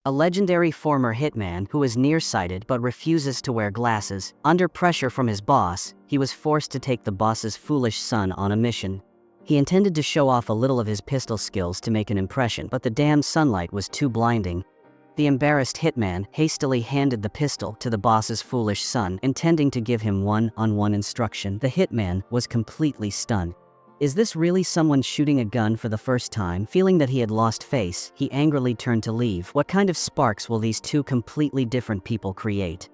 a legendary former hitman who is nearsighted but refuses to wear glasses. Under pressure from his boss, he was forced to take the boss's foolish son on a mission. He intended to show off a little of his pistol skills to make an impression, but the damn sunlight was too blinding. The embarrassed hitman hastily handed the pistol to the boss's foolish son, intending to give him one-on-one instruction. The hitman was completely stunned. Is this really someone shooting a gun for the first time? Feeling that he had lost face, he angrily turned to leave. What kind of sparks will these two completely different people create?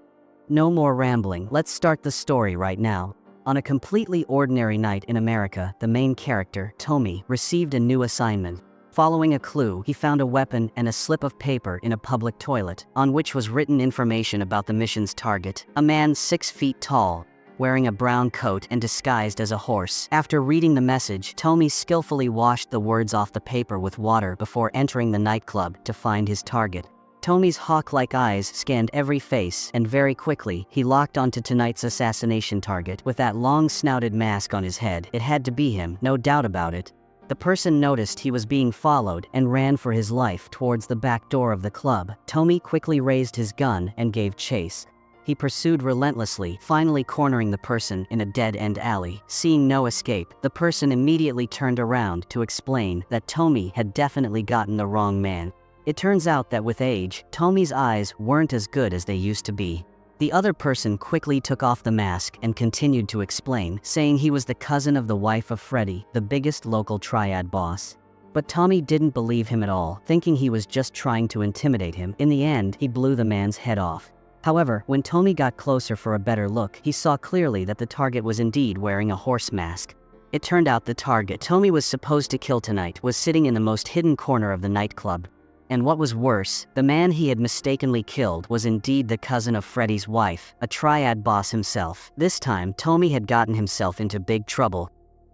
No more rambling, let's start the story right now. On a completely ordinary night in America, the main character, Tommy, received a new assignment. Following a clue, he found a weapon and a slip of paper in a public toilet, on which was written information about the mission's target, a man 6 feet tall, wearing a brown coat and disguised as a horse. After reading the message, Tommy skillfully washed the words off the paper with water before entering the nightclub to find his target. Tommy's hawk-like eyes scanned every face, and very quickly, he locked onto tonight's assassination target. With that long-snouted mask on his head, it had to be him, no doubt about it. The person noticed he was being followed and ran for his life towards the back door of the club. Tommy quickly raised his gun and gave chase. He pursued relentlessly, finally cornering the person in a dead-end alley. Seeing no escape, the person immediately turned around to explain that Tommy had definitely gotten the wrong man. It turns out that with age, Tommy's eyes weren't as good as they used to be. The other person quickly took off the mask and continued to explain, saying he was the cousin of the wife of Freddy, the biggest local triad boss. But Tommy didn't believe him at all, thinking he was just trying to intimidate him. In the end, he blew the man's head off. However, when Tommy got closer for a better look, he saw clearly that the target was indeed wearing a horse mask. It turned out the target Tommy was supposed to kill tonight was sitting in the most hidden corner of the nightclub. And what was worse, the man he had mistakenly killed was indeed the cousin of Freddy's wife, a triad boss himself. This time, Tommy had gotten himself into big trouble.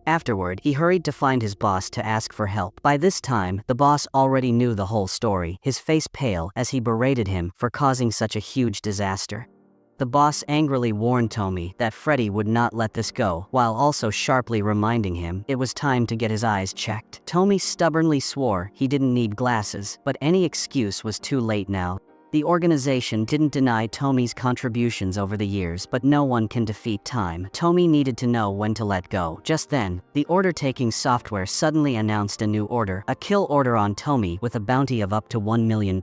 Afterward, he hurried to find his boss to ask for help. By this time, the boss already knew the whole story, his face pale as he berated him for causing such a huge disaster. The boss angrily warned Tommy that Freddy would not let this go, while also sharply reminding him it was time to get his eyes checked. Tommy stubbornly swore he didn't need glasses, but any excuse was too late now. The organization didn't deny Tommy's contributions over the years, but no one can defeat time. Tommy needed to know when to let go. Just then, the order-taking software suddenly announced a new order, a kill order on Tommy with a bounty of up to £1 million.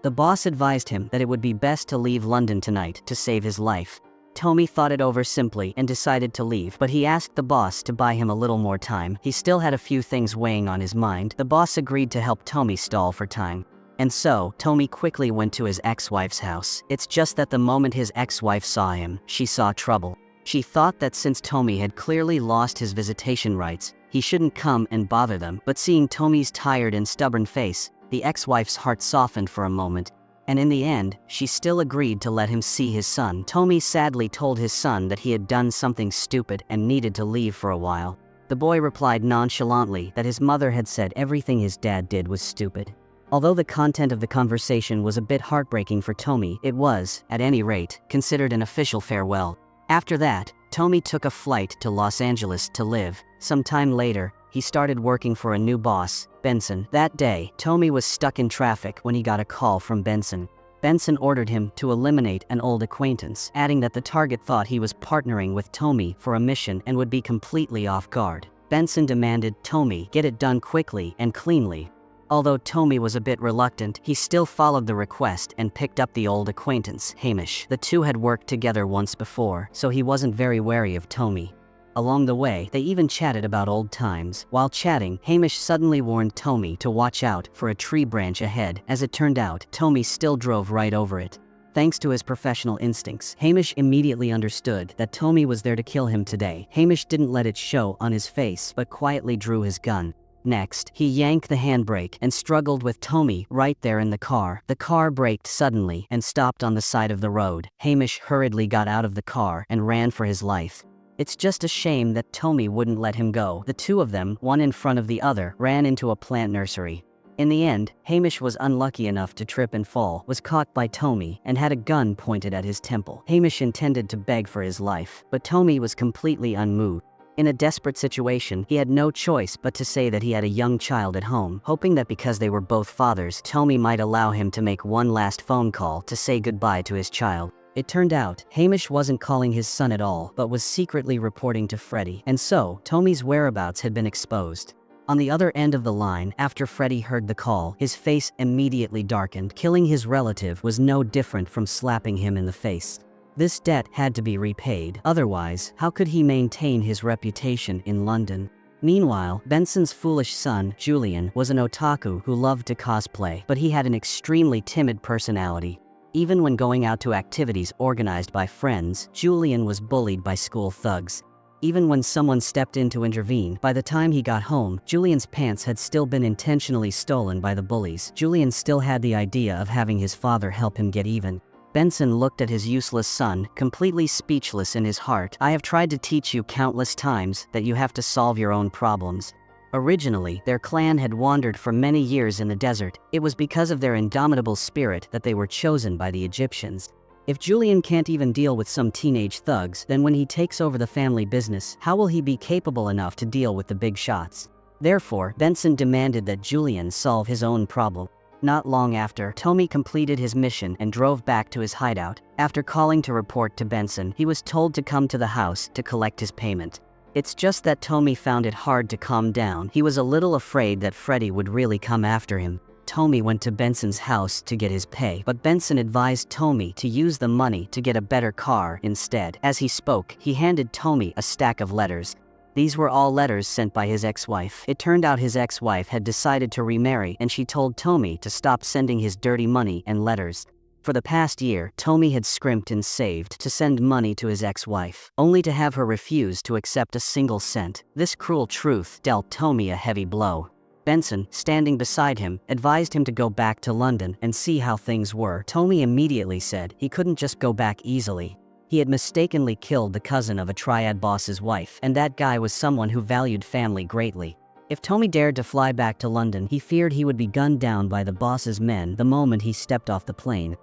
The boss advised him that it would be best to leave London tonight to save his life. Tommy thought it over simply and decided to leave, but he asked the boss to buy him a little more time. He still had a few things weighing on his mind. The boss agreed to help Tommy stall for time. And so, Tommy quickly went to his ex-wife's house. It's just that the moment his ex-wife saw him, she saw trouble. She thought that since Tommy had clearly lost his visitation rights, he shouldn't come and bother them. But seeing Tommy's tired and stubborn face, the ex-wife's heart softened for a moment, and in the end, she still agreed to let him see his son. Tommy sadly told his son that he had done something stupid and needed to leave for a while. The boy replied nonchalantly that his mother had said everything his dad did was stupid. Although the content of the conversation was a bit heartbreaking for Tommy, it was, at any rate, considered an official farewell. After that, Tommy took a flight to Los Angeles to live. Some time later, he started working for a new boss, Benson. That day, Tommy was stuck in traffic when he got a call from Benson. Benson ordered him to eliminate an old acquaintance, adding that the target thought he was partnering with Tommy for a mission and would be completely off guard. Benson demanded Tommy get it done quickly and cleanly. Although Tommy was a bit reluctant, he still followed the request and picked up the old acquaintance, Hamish. The two had worked together once before, so he wasn't very wary of Tommy. Along the way, they even chatted about old times. While chatting, Hamish suddenly warned Tommy to watch out for a tree branch ahead. As it turned out, Tommy still drove right over it. Thanks to his professional instincts, Hamish immediately understood that Tommy was there to kill him today. Hamish didn't let it show on his face, but quietly drew his gun. Next, he yanked the handbrake and struggled with Tommy right there in the car. The car braked suddenly and stopped on the side of the road. Hamish hurriedly got out of the car and ran for his life. It's just a shame that Tommy wouldn't let him go. The two of them, one in front of the other, ran into a plant nursery. In the end, Hamish was unlucky enough to trip and fall, was caught by Tommy, and had a gun pointed at his temple. Hamish intended to beg for his life, but Tommy was completely unmoved. In a desperate situation, he had no choice but to say that he had a young child at home, hoping that because they were both fathers, Tommy might allow him to make one last phone call to say goodbye to his child. It turned out, Hamish wasn't calling his son at all, but was secretly reporting to Freddie, and so, Tommy's whereabouts had been exposed. On the other end of the line, after Freddie heard the call, his face immediately darkened. Killing his relative was no different from slapping him in the face. This debt had to be repaid, otherwise, how could he maintain his reputation in London? Meanwhile, Benson's foolish son, Julian, was an otaku who loved to cosplay, but he had an extremely timid personality. Even when going out to activities organized by friends, Julian was bullied by school thugs. Even when someone stepped in to intervene, by the time he got home, Julian's pants had still been intentionally stolen by the bullies. Julian still had the idea of having his father help him get even. Benson looked at his useless son, completely speechless in his heart. "I have tried to teach you countless times that you have to solve your own problems." Originally, their clan had wandered for many years in the desert. It was because of their indomitable spirit that they were chosen by the Egyptians. If Julian can't even deal with some teenage thugs, then when he takes over the family business, how will he be capable enough to deal with the big shots? Therefore, Benson demanded that Julian solve his own problem. Not long after, Tommy completed his mission and drove back to his hideout. After calling to report to Benson, he was told to come to the house to collect his payment. It's just that Tommy found it hard to calm down. He was a little afraid that Freddie would really come after him. Tommy went to Benson's house to get his pay, but Benson advised Tommy to use the money to get a better car instead. As he spoke, he handed Tommy a stack of letters. These were all letters sent by his ex-wife. It turned out his ex-wife had decided to remarry, and she told Tommy to stop sending his dirty money and letters. For the past year, Tommy had scrimped and saved to send money to his ex-wife, only to have her refuse to accept a single cent. This cruel truth dealt Tommy a heavy blow. Benson, standing beside him, advised him to go back to London and see how things were. Tommy immediately said he couldn't just go back easily. He had mistakenly killed the cousin of a triad boss's wife, and that guy was someone who valued family greatly. If Tommy dared to fly back to London, he feared he would be gunned down by the boss's men the moment he stepped off the plane.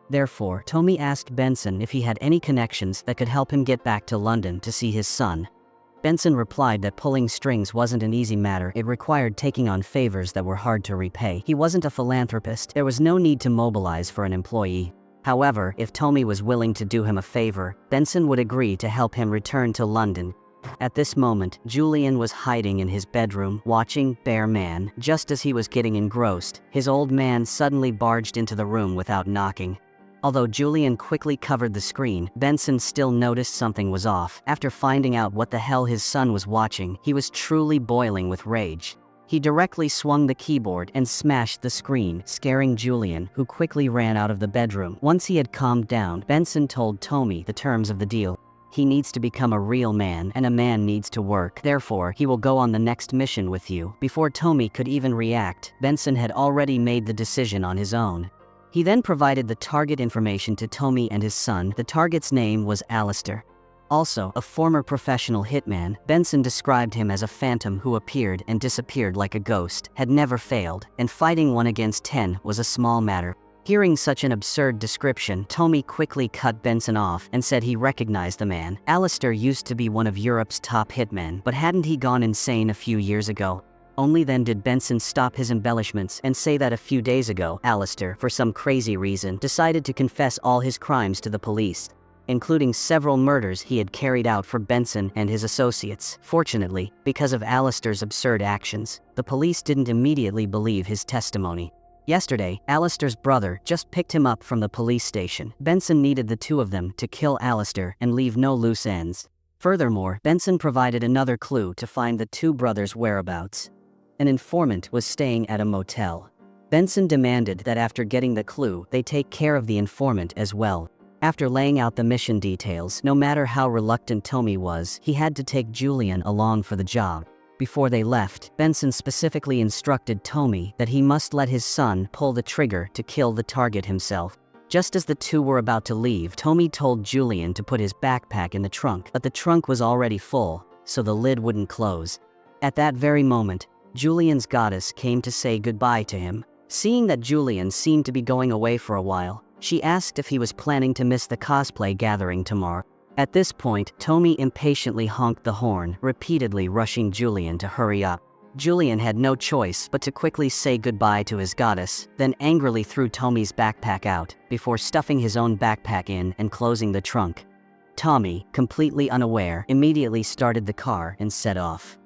Therefore, Tommy asked Benson if he had any connections that could help him get back to London to see his son. Benson replied that pulling strings wasn't an easy matter. It required taking on favors that were hard to repay. He wasn't a philanthropist. There was no need to mobilize for an employee. However, if Tommy was willing to do him a favor, Benson would agree to help him return to London. At this moment, Julian was hiding in his bedroom, watching Bear Man. Just as he was getting engrossed, his old man suddenly barged into the room without knocking. Although Julian quickly covered the screen, Benson still noticed something was off. After finding out what the hell his son was watching, he was truly boiling with rage. He directly swung the keyboard and smashed the screen, scaring Julian, who quickly ran out of the bedroom. Once he had calmed down, Benson told Tommy the terms of the deal. He needs to become a real man, and a man needs to work. Therefore, he will go on the next mission with you. Before Tommy could even react, Benson had already made the decision on his own. He then provided the target information to Tommy and his son. The target's name was Alistair. Also, a former professional hitman, Benson described him as a phantom who appeared and disappeared like a ghost, had never failed, and fighting 1 against 10 was a small matter. Hearing such an absurd description, Tommy quickly cut Benson off and said he recognized the man. Alistair used to be one of Europe's top hitmen, but hadn't he gone insane a few years ago? Only then did Benson stop his embellishments and say that a few days ago, Alistair, for some crazy reason, decided to confess all his crimes to the police, including several murders he had carried out for Benson and his associates. Fortunately, because of Alistair's absurd actions, the police didn't immediately believe his testimony. Yesterday, Alistair's brother just picked him up from the police station. Benson needed the two of them to kill Alistair and leave no loose ends. Furthermore, Benson provided another clue to find the two brothers' whereabouts. An informant was staying at a motel. Benson demanded that after getting the clue, they take care of the informant as well. After laying out the mission details, no matter how reluctant Tommy was, he had to take Julian along for the job. Before they left, Benson specifically instructed Tommy that he must let his son pull the trigger to kill the target himself. Just as the two were about to leave, Tommy told Julian to put his backpack in the trunk, but the trunk was already full, so the lid wouldn't close. At that very moment, Julian's goddess came to say goodbye to him. Seeing that Julian seemed to be going away for a while, she asked if he was planning to miss the cosplay gathering tomorrow. At this point, Tommy impatiently honked the horn, repeatedly rushing Julian to hurry up. Julian had no choice but to quickly say goodbye to his goddess, then angrily threw Tommy's backpack out, before stuffing his own backpack in and closing the trunk. Tommy, completely unaware, immediately started the car and set off.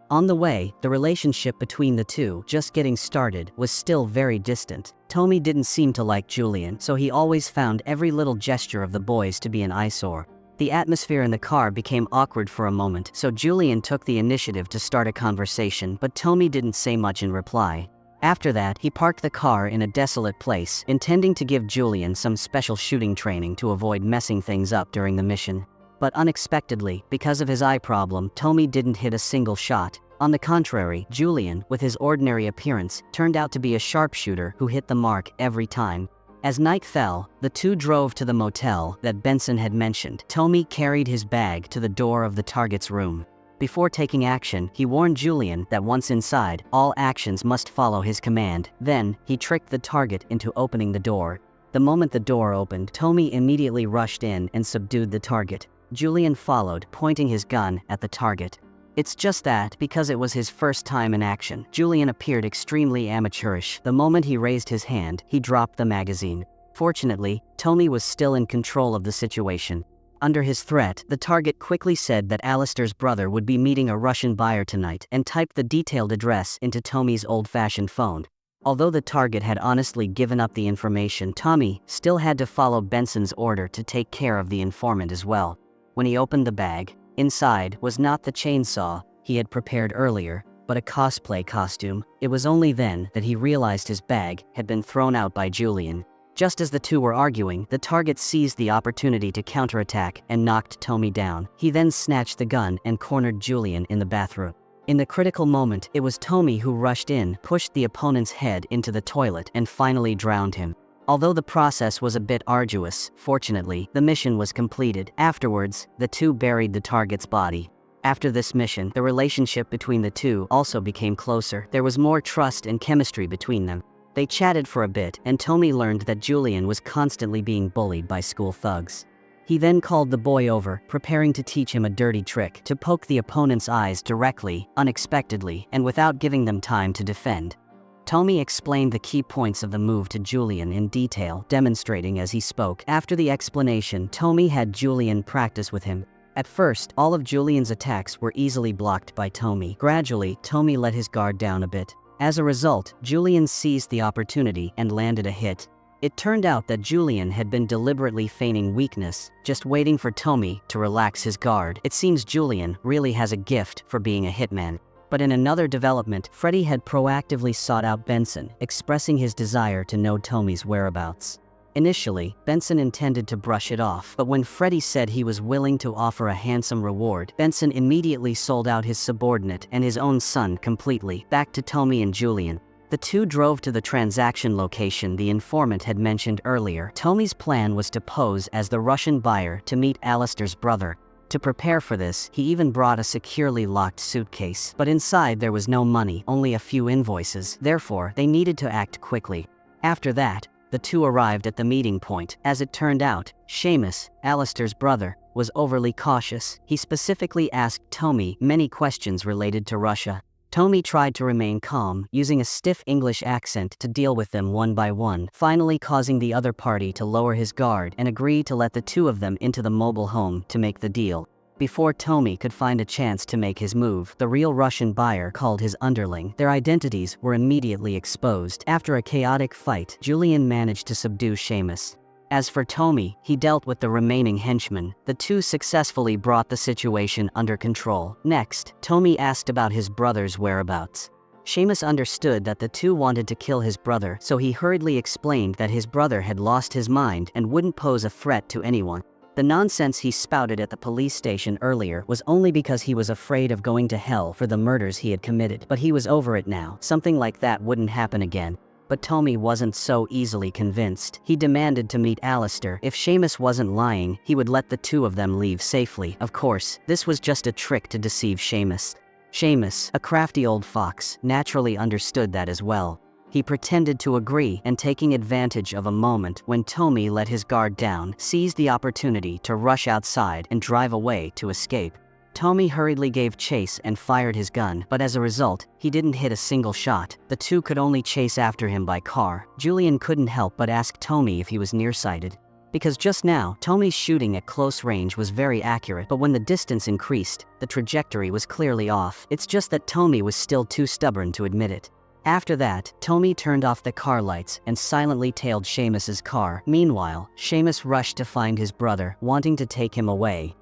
On the way, the relationship between the two, just getting started, was still very distant. Tommy didn't seem to like Julian, so he always found every little gesture of the boys to be an eyesore. The atmosphere in the car became awkward for a moment, so Julian took the initiative to start a conversation, but Tommy didn't say much in reply. After that, he parked the car in a desolate place, intending to give Julian some special shooting training to avoid messing things up during the mission. But unexpectedly, because of his eye problem, Tommy didn't hit a single shot. On the contrary, Julian, with his ordinary appearance, turned out to be a sharpshooter who hit the mark every time. As night fell, the two drove to the motel that Benson had mentioned. Tommy carried his bag to the door of the target's room. Before taking action, he warned Julian that once inside, all actions must follow his command. Then, he tricked the target into opening the door. The moment the door opened, Tommy immediately rushed in and subdued the target. Julian followed, pointing his gun at the target. It's just that, because it was his first time in action, Julian appeared extremely amateurish. The moment he raised his hand, he dropped the magazine. Fortunately, Tommy was still in control of the situation. Under his threat, the target quickly said that Alistair's brother would be meeting a Russian buyer tonight and typed the detailed address into Tommy's old-fashioned phone. Although the target had honestly given up the information, Tommy still had to follow Benson's order to take care of the informant as well. When he opened the bag, inside was not the chainsaw he had prepared earlier, but a cosplay costume. It was only then that he realized his bag had been thrown out by Julian. Just as the two were arguing, the target seized the opportunity to counterattack and knocked Tommy down. He then snatched the gun and cornered Julian in the bathroom. In the critical moment, it was Tommy who rushed in, pushed the opponent's head into the toilet, and finally drowned him. Although the process was a bit arduous, fortunately, the mission was completed. Afterwards, the two buried the target's body. After this mission, the relationship between the two also became closer. There was more trust and chemistry between them. They chatted for a bit, and Tommy learned that Julian was constantly being bullied by school thugs. He then called the boy over, preparing to teach him a dirty trick to poke the opponent's eyes directly, unexpectedly, and without giving them time to defend. Tommy explained the key points of the move to Julian in detail, demonstrating as he spoke. After the explanation, Tommy had Julian practice with him. At first, all of Julian's attacks were easily blocked by Tommy. Gradually, Tommy let his guard down a bit. As a result, Julian seized the opportunity and landed a hit. It turned out that Julian had been deliberately feigning weakness, just waiting for Tommy to relax his guard. It seems Julian really has a gift for being a hitman. But in another development, Freddy had proactively sought out Benson, expressing his desire to know Tommy's whereabouts. Initially, Benson intended to brush it off, but when Freddy said he was willing to offer a handsome reward, Benson immediately sold out his subordinate and his own son completely. Back to Tommy and Julian. The two drove to the transaction location the informant had mentioned earlier. Tommy's plan was to pose as the Russian buyer to meet Alistair's brother. To prepare for this, he even brought a securely locked suitcase. But inside there was no money, only a few invoices. Therefore, they needed to act quickly. After that, the two arrived at the meeting point. As it turned out, Seamus, Alistair's brother, was overly cautious. He specifically asked Tommy many questions related to Russia. Tommy tried to remain calm, using a stiff English accent to deal with them one by one, finally causing the other party to lower his guard and agree to let the two of them into the mobile home to make the deal. Before Tommy could find a chance to make his move, the real Russian buyer called his underling. Their identities were immediately exposed. After a chaotic fight, Julian managed to subdue Seamus. As for Tommy, he dealt with the remaining henchmen. The two successfully brought the situation under control. Next, Tommy asked about his brother's whereabouts. Seamus understood that the two wanted to kill his brother, so he hurriedly explained that his brother had lost his mind and wouldn't pose a threat to anyone. The nonsense he spouted at the police station earlier was only because he was afraid of going to hell for the murders he had committed, but he was over it now. Something like that wouldn't happen again. But Tommy wasn't so easily convinced. He demanded to meet Alistair. If Seamus wasn't lying, he would let the two of them leave safely. Of course, this was just a trick to deceive Seamus. Seamus, a crafty old fox, naturally understood that as well. He pretended to agree and, taking advantage of a moment when Tommy let his guard down, seized the opportunity to rush outside and drive away to escape. Tommy hurriedly gave chase and fired his gun, but as a result, he didn't hit a single shot. The two could only chase after him by car. Julian couldn't help but ask Tommy if he was nearsighted. Because just now, Tommy's shooting at close range was very accurate, but when the distance increased, the trajectory was clearly off. It's just that Tommy was still too stubborn to admit it. After that, Tommy turned off the car lights and silently tailed Seamus's car. Meanwhile, Seamus rushed to find his brother, wanting to take him away.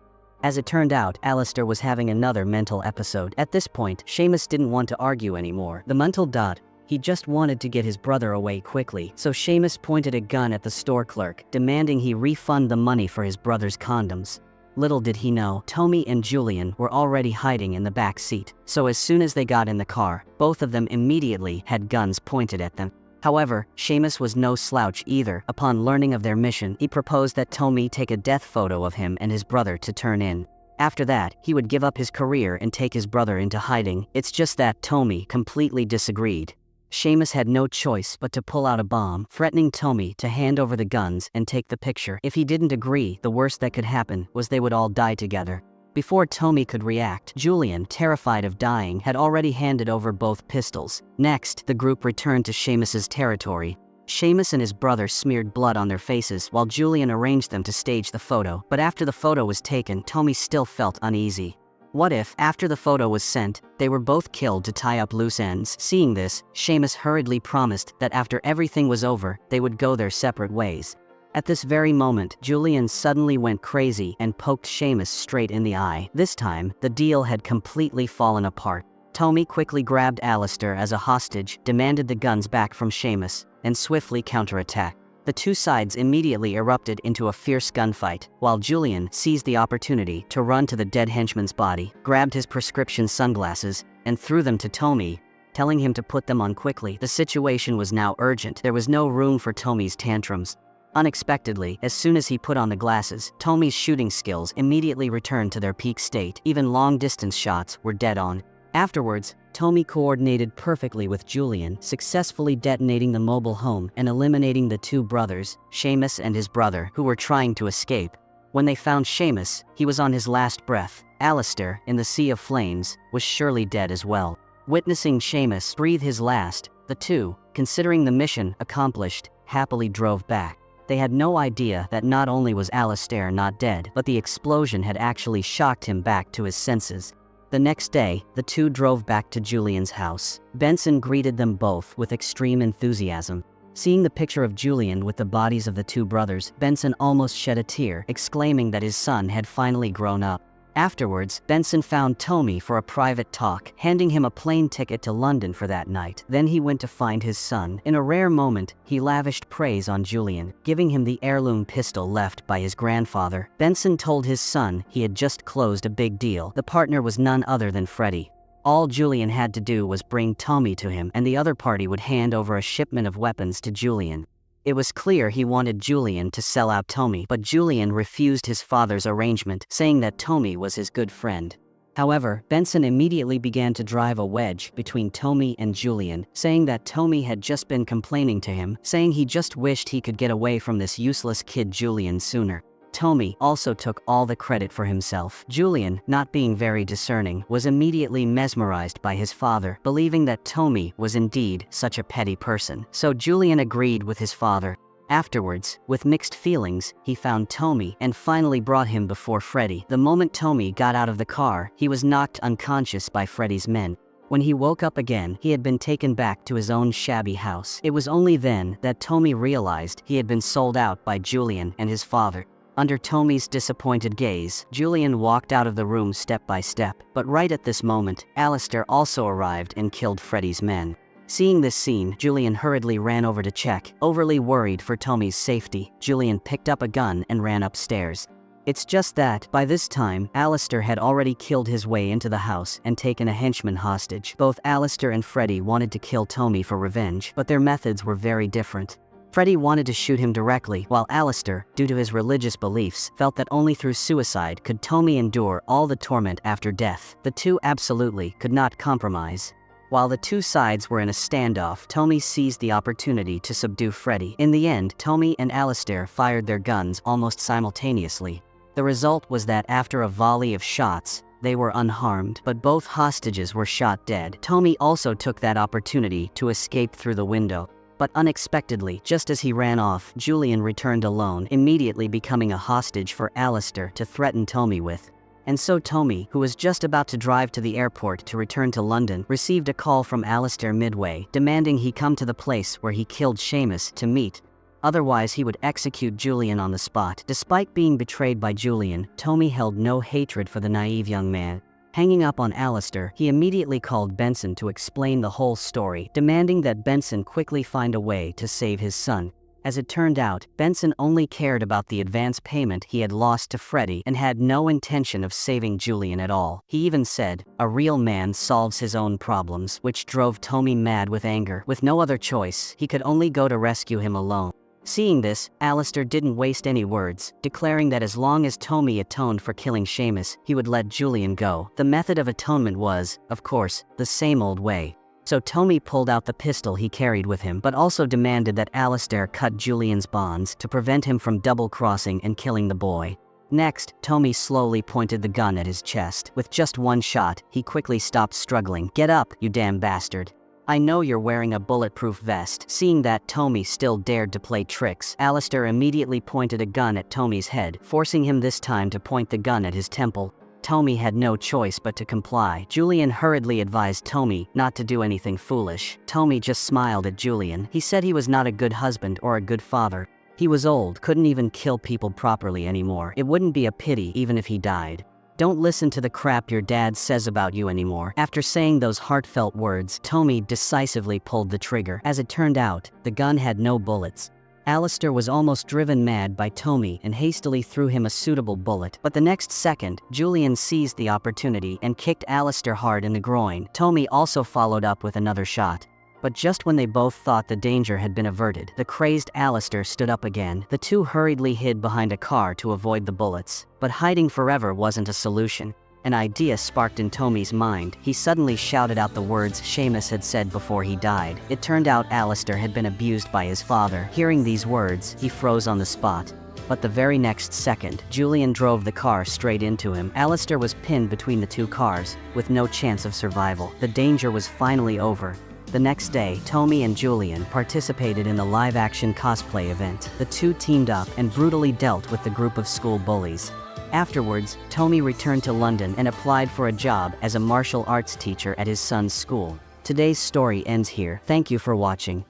As it turned out, Alistair was having another mental episode. At this point, Seamus didn't want to argue anymore. The mental dot. He just wanted to get his brother away quickly, so Seamus pointed a gun at the store clerk, demanding he refund the money for his brother's condoms. Little did he know, Tommy and Julian were already hiding in the back seat, so as soon as they got in the car, both of them immediately had guns pointed at them. However, Seamus was no slouch either. Upon learning of their mission, he proposed that Tommy take a death photo of him and his brother to turn in. After that, he would give up his career and take his brother into hiding. It's just that Tommy completely disagreed. Seamus had no choice but to pull out a bomb, threatening Tommy to hand over the guns and take the picture. If he didn't agree, the worst that could happen was they would all die together. Before Tommy could react, Julian, terrified of dying, had already handed over both pistols. Next, the group returned to Seamus's territory. Seamus and his brother smeared blood on their faces while Julian arranged them to stage the photo. But after the photo was taken, Tommy still felt uneasy. What if, after the photo was sent, they were both killed to tie up loose ends? Seeing this, Seamus hurriedly promised that after everything was over, they would go their separate ways. At this very moment, Julian suddenly went crazy and poked Seamus straight in the eye. This time, the deal had completely fallen apart. Tommy quickly grabbed Alistair as a hostage, demanded the guns back from Seamus, and swiftly counterattacked. The two sides immediately erupted into a fierce gunfight, while Julian seized the opportunity to run to the dead henchman's body, grabbed his prescription sunglasses, and threw them to Tommy, telling him to put them on quickly. The situation was now urgent. There was no room for Tommy's tantrums. Unexpectedly, as soon as he put on the glasses, Tommy's shooting skills immediately returned to their peak state. Even long-distance shots were dead on. Afterwards, Tommy coordinated perfectly with Julian, successfully detonating the mobile home and eliminating the two brothers, Seamus and his brother, who were trying to escape. When they found Seamus, he was on his last breath. Alistair, in the sea of flames, was surely dead as well. Witnessing Seamus breathe his last, the two, considering the mission accomplished, happily drove back. They had no idea that not only was Alistair not dead, but the explosion had actually shocked him back to his senses. The next day, the two drove back to Julian's house. Benson greeted them both with extreme enthusiasm. Seeing the picture of Julian with the bodies of the two brothers, Benson almost shed a tear, exclaiming that his son had finally grown up. Afterwards, Benson found Tommy for a private talk, handing him a plane ticket to London for that night. Then he went to find his son. In a rare moment, he lavished praise on Julian, giving him the heirloom pistol left by his grandfather. Benson told his son he had just closed a big deal. The partner was none other than Freddy. All Julian had to do was bring Tommy to him, and the other party would hand over a shipment of weapons to Julian. It was clear he wanted Julian to sell out Tommy, but Julian refused his father's arrangement, saying that Tommy was his good friend. However, Benson immediately began to drive a wedge between Tommy and Julian, saying that Tommy had just been complaining to him, saying he just wished he could get away from this useless kid Julian sooner. Tommy also took all the credit for himself. Julian, not being very discerning, was immediately mesmerized by his father, believing that Tommy was indeed such a petty person. So Julian agreed with his father. Afterwards, with mixed feelings, he found Tommy and finally brought him before Freddy. The moment Tommy got out of the car, he was knocked unconscious by Freddy's men. When he woke up again, he had been taken back to his own shabby house. It was only then that Tommy realized he had been sold out by Julian and his father. Under Tommy's disappointed gaze, Julian walked out of the room step by step, but right at this moment, Alistair also arrived and killed Freddy's men. Seeing this scene, Julian hurriedly ran over to check. Overly worried for Tommy's safety, Julian picked up a gun and ran upstairs. It's just that, by this time, Alistair had already killed his way into the house and taken a henchman hostage. Both Alistair and Freddy wanted to kill Tommy for revenge, but their methods were very different. Freddy wanted to shoot him directly, while Alistair, due to his religious beliefs, felt that only through suicide could Tommy endure all the torment after death. The two absolutely could not compromise. While the two sides were in a standoff, Tommy seized the opportunity to subdue Freddy. In the end, Tommy and Alistair fired their guns almost simultaneously. The result was that after a volley of shots, they were unharmed, but both hostages were shot dead. Tommy also took that opportunity to escape through the window. But unexpectedly, just as he ran off, Julian returned alone, immediately becoming a hostage for Alistair to threaten Tommy with. And so Tommy, who was just about to drive to the airport to return to London, received a call from Alistair midway, demanding he come to the place where he killed Seamus to meet. Otherwise, he would execute Julian on the spot. Despite being betrayed by Julian, Tommy held no hatred for the naive young man. Hanging up on Alistair, he immediately called Benson to explain the whole story, demanding that Benson quickly find a way to save his son. As it turned out, Benson only cared about the advance payment he had lost to Freddy and had no intention of saving Julian at all. He even said, "A real man solves his own problems," which drove Tommy mad with anger. With no other choice, he could only go to rescue him alone. Seeing this, Alistair didn't waste any words, declaring that as long as Tommy atoned for killing Seamus, he would let Julian go. The method of atonement was, of course, the same old way. So Tommy pulled out the pistol he carried with him, but also demanded that Alistair cut Julian's bonds to prevent him from double-crossing and killing the boy. Next, Tommy slowly pointed the gun at his chest. With just one shot, he quickly stopped struggling. "Get up, you damn bastard. I know you're wearing a bulletproof vest." Seeing that Tommy still dared to play tricks, Alistair immediately pointed a gun at Tommy's head, forcing him this time to point the gun at his temple. Tommy had no choice but to comply. Julian hurriedly advised Tommy not to do anything foolish. Tommy just smiled at Julian. He said he was not a good husband or a good father. He was old, couldn't even kill people properly anymore. It wouldn't be a pity even if he died. "Don't listen to the crap your dad says about you anymore." After saying those heartfelt words, Tommy decisively pulled the trigger. As it turned out, the gun had no bullets. Alistair was almost driven mad by Tommy and hastily threw him a suitable bullet. But the next second, Julian seized the opportunity and kicked Alistair hard in the groin. Tommy also followed up with another shot. But just when they both thought the danger had been averted, the crazed Alistair stood up again. The two hurriedly hid behind a car to avoid the bullets. But hiding forever wasn't a solution. An idea sparked in Tommy's mind. He suddenly shouted out the words Seamus had said before he died. It turned out Alistair had been abused by his father. Hearing these words, he froze on the spot. But the very next second, Julian drove the car straight into him. Alistair was pinned between the two cars, with no chance of survival. The danger was finally over. The next day, Tommy and Julian participated in the live-action cosplay event. The two teamed up and brutally dealt with the group of school bullies. Afterwards, Tommy returned to London and applied for a job as a martial arts teacher at his son's school. Today's story ends here. Thank you for watching.